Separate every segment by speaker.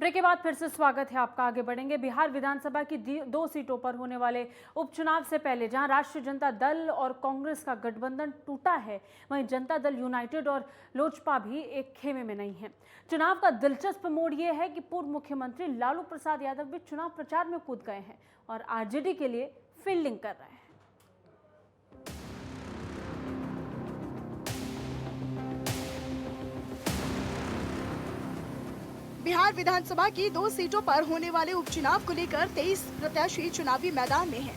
Speaker 1: Break के बाद फिर से स्वागत है आपका। आगे बढ़ेंगे। बिहार विधानसभा की 2 सीटों पर होने वाले उपचुनाव से पहले जहां राष्ट्रीय जनता दल और कांग्रेस का गठबंधन टूटा है, वहीं जनता दल यूनाइटेड और लोजपा भी एक खेमे में नहीं है। चुनाव का दिलचस्प मोड़ यह है कि पूर्व मुख्यमंत्री लालू प्रसाद यादव भी चुनाव प्रचार में कूद गए हैं और आरजेडी के लिए फील्डिंग कर रहे हैं।
Speaker 2: बिहार विधानसभा की 2 सीटों पर होने वाले उपचुनाव को लेकर 23 प्रत्याशी चुनावी मैदान में हैं।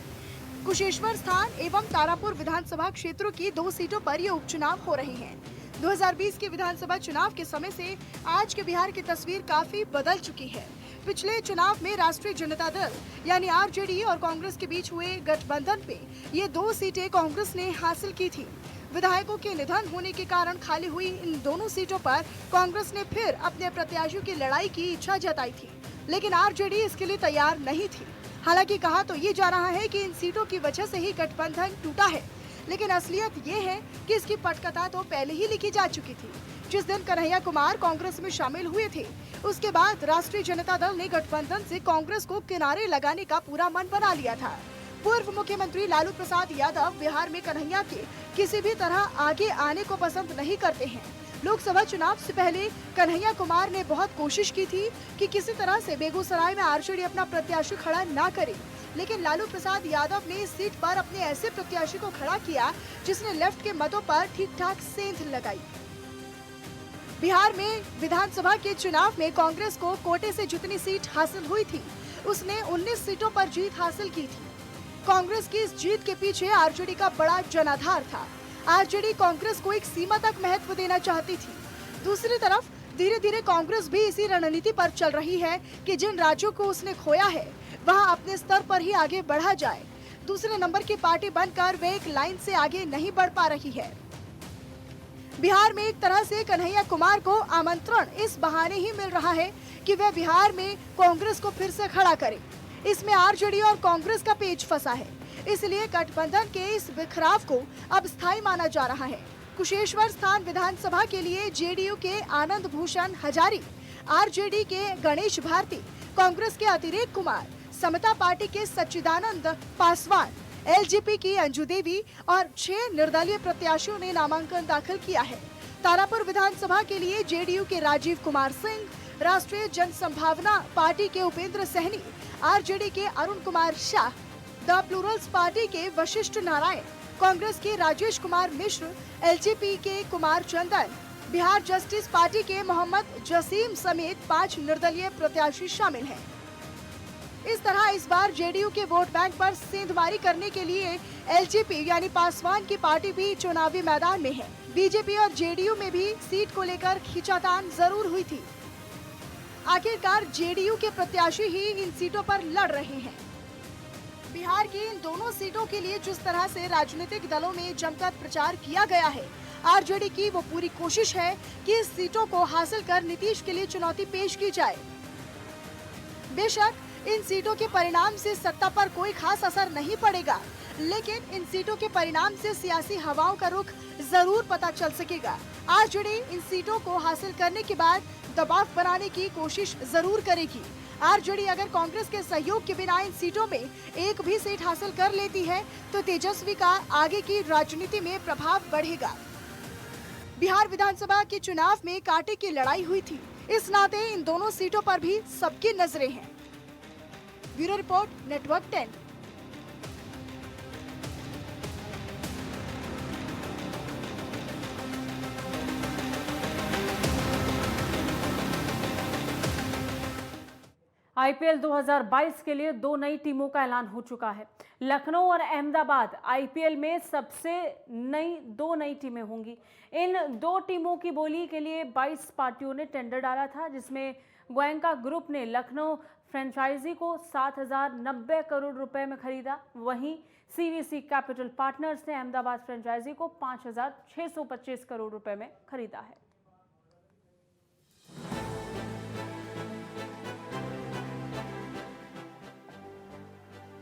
Speaker 2: कुशेश्वर स्थान एवं तारापुर विधानसभा क्षेत्रों की 2 सीटों पर ये उपचुनाव हो रहे हैं। 2020 के विधानसभा चुनाव के समय से आज के बिहार की तस्वीर काफी बदल चुकी है। पिछले चुनाव में राष्ट्रीय जनता दल यानी आरजेडी और कांग्रेस के बीच हुए गठबंधन पे ये 2 सीटें कांग्रेस ने हासिल की थी। विधायकों के निधन होने के कारण खाली हुई इन दोनों सीटों पर कांग्रेस ने फिर अपने प्रत्याशियों की लड़ाई की इच्छा जताई थी, लेकिन आरजेडी इसके लिए तैयार नहीं थी। हालांकि कहा तो ये जा रहा है कि इन सीटों की वजह से ही गठबंधन टूटा है, लेकिन असलियत ये है कि इसकी पटकथा तो पहले ही लिखी जा चुकी थी। जिस दिन कन्हैया कुमार कांग्रेस में शामिल हुए थे, उसके बाद राष्ट्रीय जनता दल ने गठबंधन से कांग्रेस को किनारे लगाने का पूरा मन बना लिया था। पूर्व मुख्यमंत्री लालू प्रसाद यादव बिहार में कन्हैया के किसी भी तरह आगे आने को पसंद नहीं करते हैं। लोकसभा चुनाव से पहले कन्हैया कुमार ने बहुत कोशिश की थी कि किसी तरह से बेगूसराय में आरजेडी अपना प्रत्याशी खड़ा न करे, लेकिन लालू प्रसाद यादव ने इस सीट पर अपने ऐसे प्रत्याशी को खड़ा किया जिसने लेफ्ट के मतों पर ठीक ठाक सेंध लगाई। बिहार में विधानसभा के चुनाव में कांग्रेस को कोटे से जितनी सीट हासिल हुई थी, उसने 19 सीटों पर जीत हासिल की थी। कांग्रेस की इस जीत के पीछे आरजेडी का बड़ा जनाधार था। आरजेडी कांग्रेस को एक सीमा तक महत्व देना चाहती थी। दूसरी तरफ धीरे धीरे कांग्रेस भी इसी रणनीति पर चल रही है कि जिन राज्यों को उसने खोया है वहां अपने स्तर पर ही आगे बढ़ा जाए। दूसरे नंबर की पार्टी बनकर वे एक लाइन से आगे नहीं बढ़ पा रही है। बिहार में एक तरह से कन्हैया कुमार को आमंत्रण इस बहाने ही मिल रहा है कि वे बिहार में कांग्रेस को फिर से खड़ा करें। इसमें आरजेडी और कांग्रेस का पेच फंसा है, इसलिए गठबंधन के इस बिखराव को अब स्थायी माना जा रहा है। कुशेश्वर स्थान विधानसभा के लिए जेडीयू के आनंद भूषण हजारी, आरजेडी के गणेश भारती, कांग्रेस के अतिरेक कुमार, समता पार्टी के सच्चिदानंद पासवान, एलजेपी की अंजू देवी और 6 निर्दलीय प्रत्याशियों ने नामांकन दाखिल किया है। तारापुर विधानसभा के लिए जेडीयू के राजीव कुमार सिंह, राष्ट्रीय जन संभावना पार्टी के उपेंद्र सहनी, आरजेडी के Arun Kumar Shah, the Plurals party के वशिष्ठ नारायण, कांग्रेस के राजेश कुमार मिश्र, एलजेपी के कुमार चंदन, बिहार जस्टिस पार्टी के मोहम्मद जसीम समेत 5 निर्दलीय प्रत्याशी शामिल हैं। इस तरह इस बार जेडीयू के वोट बैंक पर सेंधमारी करने के लिए एलजेपी यानी पासवान की पार्टी भी चुनावी मैदान में है। बीजेपी और जेडीयू में भी सीट को लेकर खींचातान जरूर हुई थी। आखिरकार जेडीयू के प्रत्याशी ही इन सीटों पर लड़ रहे हैं। बिहार की इन दोनों सीटों के लिए जिस तरह से राजनीतिक दलों में जमकर प्रचार किया गया है, आरजेडी की वो पूरी कोशिश है कि इस सीटों को हासिल कर नीतीश के लिए चुनौती पेश की जाए। बेशक इन सीटों के परिणाम से सत्ता पर कोई खास असर नहीं पड़ेगा, लेकिन इन सीटों के परिणाम से सियासी हवाओं का रुख जरूर पता चल सकेगा। आरजेडी इन सीटों को हासिल करने के बाद दबाव बनाने की कोशिश जरूर करेगी। आरजेडी अगर कांग्रेस के सहयोग के बिना इन सीटों में एक भी सीट हासिल कर लेती है तो तेजस्वी का आगे की राजनीति में प्रभाव बढ़ेगा। बिहार विधानसभा के चुनाव में कांटे की लड़ाई हुई थी, इस नाते इन दोनों सीटों पर भी सबकी नजरें हैं। Bureau report, network 10।
Speaker 1: आईपीएल 2022 के लिए 2 नई टीमों का ऐलान हो चुका है। लखनऊ और अहमदाबाद आईपीएल में सबसे 2 नई टीमें होंगी। इन 2 टीमों की बोली के लिए 22 पार्टियों ने टेंडर डाला था, जिसमें गोयनका ग्रुप ने लखनऊ फ्रेंचाइजी को 7,090 करोड़ रुपए में खरीदा। वहीं सीवीसी कैपिटल पार्टनर्स ने अहमदाबाद फ्रेंचाइजी को 5,625 करोड़ रुपए में खरीदा है।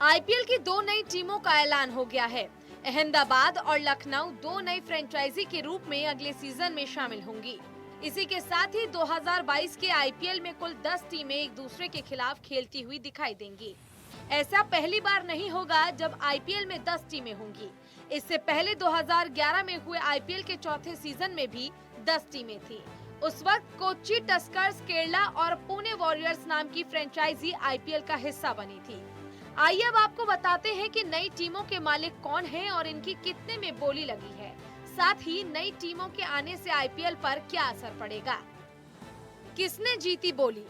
Speaker 3: आईपीएल की 2 नई टीमों का ऐलान हो गया है। अहमदाबाद और लखनऊ 2 नई फ्रेंचाइजी के रूप में अगले सीजन में शामिल होंगी। इसी के साथ ही 2022 के आईपीएल में कुल 10 टीमें एक दूसरे के खिलाफ खेलती हुई दिखाई देंगी। ऐसा पहली बार नहीं होगा जब आईपीएल में 10 टीमें होंगी। इससे पहले 2011 में हुए आईपीएल के चौथे सीजन में भी 10 टीमें थी। उस वक्त कोच्चि टस्कर्स, केरला और पुणे वॉरियर्स नाम की फ्रेंचाइजी आईपीएल का हिस्सा बनी थी। आइए अब आपको बताते हैं कि नई टीमों के मालिक कौन हैं और इनकी कितने में बोली लगी है। साथ ही नई टीमों के आने से आईपीएल पर क्या असर पड़ेगा। किसने जीती बोली।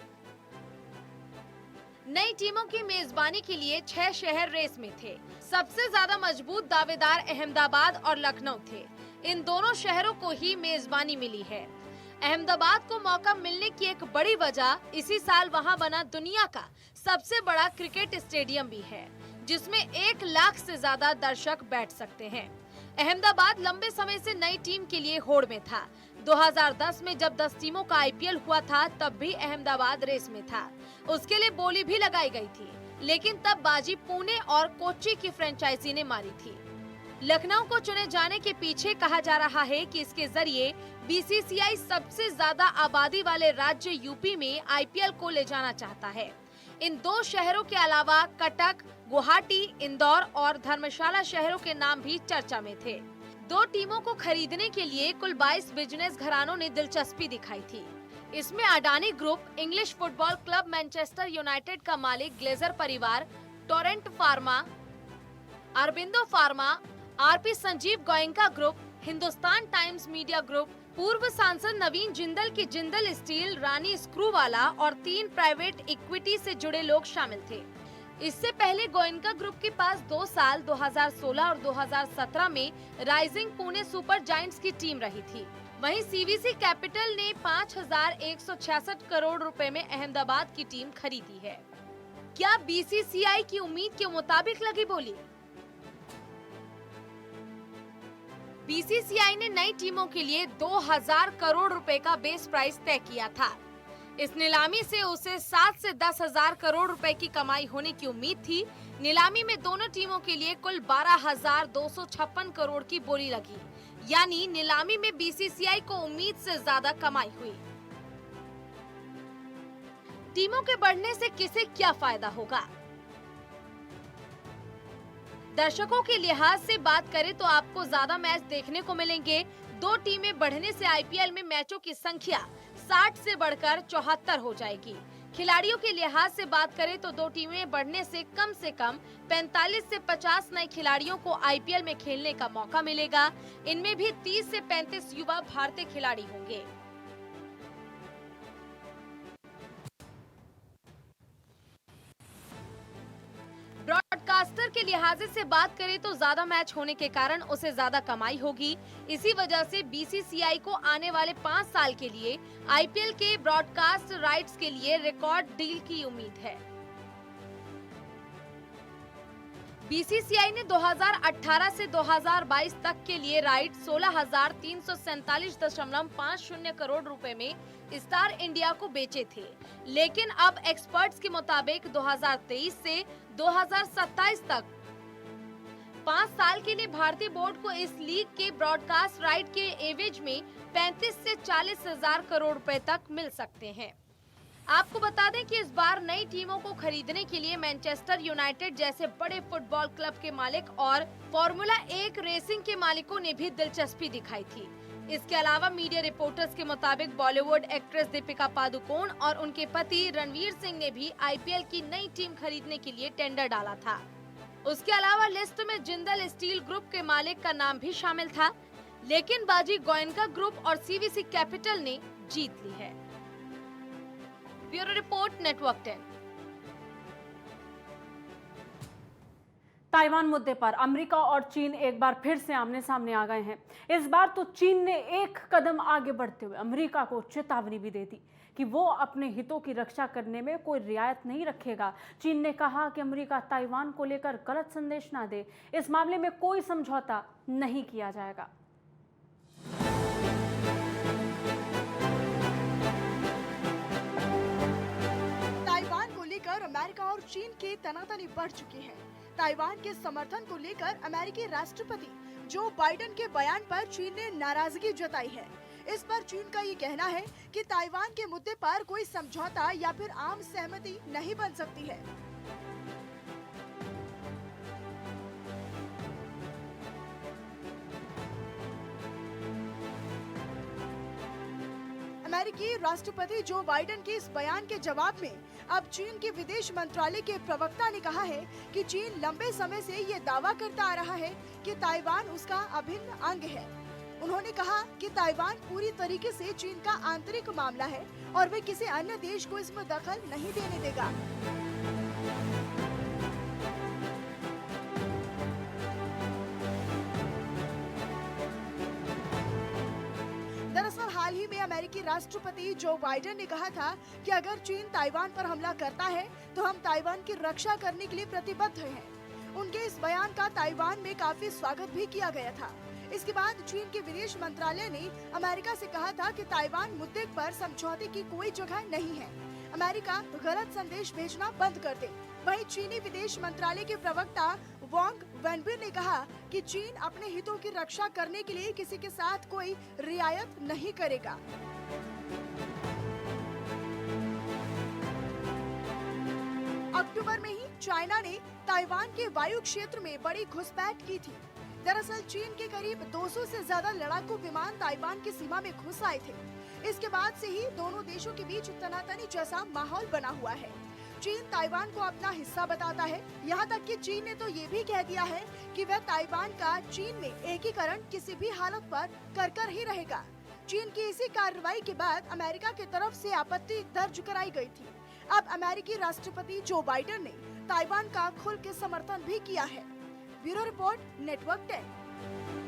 Speaker 3: नई टीमों की मेजबानी के लिए 6 शहर रेस में थे। सबसे ज्यादा मजबूत दावेदार अहमदाबाद और लखनऊ थे। इन दोनों शहरों को ही मेजबानी मिली है। अहमदाबाद को मौका मिलने की एक बड़ी वजह इसी साल वहां बना दुनिया का सबसे बड़ा क्रिकेट स्टेडियम भी है, जिसमें 1 लाख से ज्यादा दर्शक बैठ सकते हैं। अहमदाबाद लंबे समय से नई टीम के लिए होड़ में था। 2010 में जब 10 टीमों का आईपीएल हुआ था तब भी अहमदाबाद रेस में था। उसके लिए बोली भी लगाई गई थी, लेकिन तब बाजी पुणे और कोच्चि की फ्रेंचाइजी ने मारी थी। लखनऊ को चुने जाने के पीछे कहा जा रहा है कि इसके जरिए बीसीसीआई सबसे ज्यादा आबादी वाले राज्य यूपी में आईपीएल को ले जाना चाहता है। इन 2 शहरों के अलावा कटक, गुवाहाटी, इंदौर और धर्मशाला शहरों के नाम भी चर्चा में थे। 2 टीमों को खरीदने के लिए कुल 22 बिजनेस घरानों ने दिलचस्पी दिखाई थी। इसमें Adani group, English football club Manchester United का मालिक ग्लेजर परिवार, Torrent pharma, Aurobindo pharma, RP Sanjeev Goenka group, Hindustan times media group, पूर्व सांसद नवीन जिंदल की जिंदल स्टील, रानी स्क्रूवाला और 3 प्राइवेट इक्विटी से जुड़े लोग शामिल थे। इससे पहले गोयनका ग्रुप के पास 2 साल 2016 और 2017 में राइजिंग पुणे सुपर जायंट्स की टीम रही थी। वहीं सीवीसी कैपिटल ने 5,166 करोड़ रुपए में अहमदाबाद की टीम खरीदी है। क्या बीसीसीआई की उम्मीद के मुताबिक लगी बोली। बीसीसीआई ने नई टीमों के लिए 2000 करोड़ रुपए का बेस प्राइस तय किया था। इस नीलामी से उसे 7 से 10,000 करोड़ रुपए की कमाई होने की उम्मीद थी। नीलामी में दोनों टीमों के लिए कुल 12,256 करोड़ की बोली लगी, यानी नीलामी में बीसीसीआई को उम्मीद से ज्यादा कमाई हुई। टीमों के बढ़ने से किसे क्या फायदा होगा। दर्शकों के लिहाज से बात करें तो आपको ज्यादा मैच देखने को मिलेंगे। 2 टीमें बढ़ने से आईपीएल में मैचों की संख्या 60 से बढ़कर 74 हो जाएगी। खिलाड़ियों के लिहाज से बात करें तो 2 टीमें बढ़ने से कम 45 से 50 नए खिलाड़ियों को आईपीएल में खेलने का मौका मिलेगा। इनमें भी 30 से 35 युवा भारतीय खिलाड़ी होंगे। ब्रॉडकास्टर के लिहाज से बात करें तो ज्यादा मैच होने के कारण उसे ज्यादा कमाई होगी। इसी वजह से बीसीसीआई को आने वाले 5 साल के लिए आईपीएल के ब्रॉडकास्ट राइट्स के लिए रिकॉर्ड डील की उम्मीद है। बीसीसीआई ने 2018 से 2022 तक के लिए राइट 16,347.50 करोड़ रुपए में स्टार इंडिया को बेचे थे, लेकिन अब एक्सपर्ट्स के मुताबिक 2023 से 2027 तक 5 साल के लिए भारतीय बोर्ड को इस लीग के ब्रॉडकास्ट राइट के एवज में 35 से 40,000 करोड़ रुपए तक मिल सकते हैं। आपको बता दें कि इस बार नई टीमों को खरीदने के लिए मैनचेस्टर यूनाइटेड जैसे बड़े फुटबॉल क्लब के मालिक और फॉर्मूला 1 रेसिंग के मालिकों ने भी दिलचस्पी दिखाई थी। इसके अलावा मीडिया रिपोर्टर्स के मुताबिक बॉलीवुड एक्ट्रेस दीपिका पादुकोण और उनके पति रणवीर सिंह ने भी आईपीएल की नई टीम खरीदने के लिए टेंडर डाला था। उसके अलावा लिस्ट में जिंदल स्टील ग्रुप के मालिक का नाम भी शामिल था, लेकिन बाजी गोयनका ग्रुप और सीवीसी कैपिटल ने जीत ली है। Bureau report, network 10।
Speaker 1: ताइवान मुद्दे पर अमेरिका और चीन एक बार फिर से आमने सामने आ गए हैं। इस बार तो चीन ने एक कदम आगे बढ़ते हुए अमेरिका को चेतावनी भी दे दी कि वो अपने हितों की रक्षा करने में कोई रियायत नहीं रखेगा। चीन ने कहा कि अमेरिका ताइवान को लेकर गलत संदेश ना दे, इस मामले में कोई समझौता नहीं किया जाएगा।
Speaker 2: ताइवान को लेकर अमेरिका और चीन के तनातनी बढ़ चुकी है। ताइवान के समर्थन को लेकर अमेरिकी राष्ट्रपति जो बाइडेन के बयान पर चीन ने नाराजगी जताई है। इस पर चीन का ये कहना है कि ताइवान के मुद्दे पर कोई समझौता या फिर आम सहमति नहीं बन सकती है। अमेरिकी राष्ट्रपति जो बाइडेन के इस बयान के जवाब में अब चीन के विदेश मंत्रालय के प्रवक्ता ने कहा है कि चीन लंबे समय से ये दावा करता आ रहा है कि ताइवान उसका अभिन्न अंग है। उन्होंने कहा कि ताइवान पूरी तरीके से चीन का आंतरिक मामला है और वे किसी अन्य देश को इसमें दखल नहीं देने देगा। दरअसल हाल ही में अमेरिकी राष्ट्रपति जो बाइडेन ने कहा था कि अगर चीन ताइवान पर हमला करता है तो हम ताइवान की रक्षा करने के लिए प्रतिबद्ध हैं। उनके इस बयान का ताइवान में काफी स्वागत भी किया गया था। इसके बाद चीन के विदेश मंत्रालय ने अमेरिका से कहा था कि ताइवान मुद्दे पर समझौते की कोई जगह नहीं है, अमेरिका गलत संदेश भेजना बंद कर दे। वहीं चीनी विदेश मंत्रालय के प्रवक्ता वांग वेनबिन ने कहा कि चीन अपने हितों की रक्षा करने के लिए किसी के साथ कोई रियायत नहीं करेगा। अक्टूबर में ही चाइना ने ताइवान के वायु क्षेत्र में बड़ी घुसपैठ की थी। दरअसल चीन के करीब 200 से ज्यादा लड़ाकू विमान ताइवान की सीमा में घुस आए थे। इसके बाद से ही दोनों देशों के बीच तनातनी जैसा माहौल बना हुआ है। चीन ताइवान को अपना हिस्सा बताता है, यहाँ तक कि चीन ने तो ये भी कह दिया है कि वह ताइवान का चीन में एकीकरण किसी भी हालत पर कर ही रहेगा। चीन की इसी कार्रवाई के बाद अमेरिका की तरफ से आपत्ति दर्ज कराई गई थी। अब अमेरिकी राष्ट्रपति जो बाइडेन ने ताइवान का खुल के समर्थन भी किया है। Bureau report, network 10।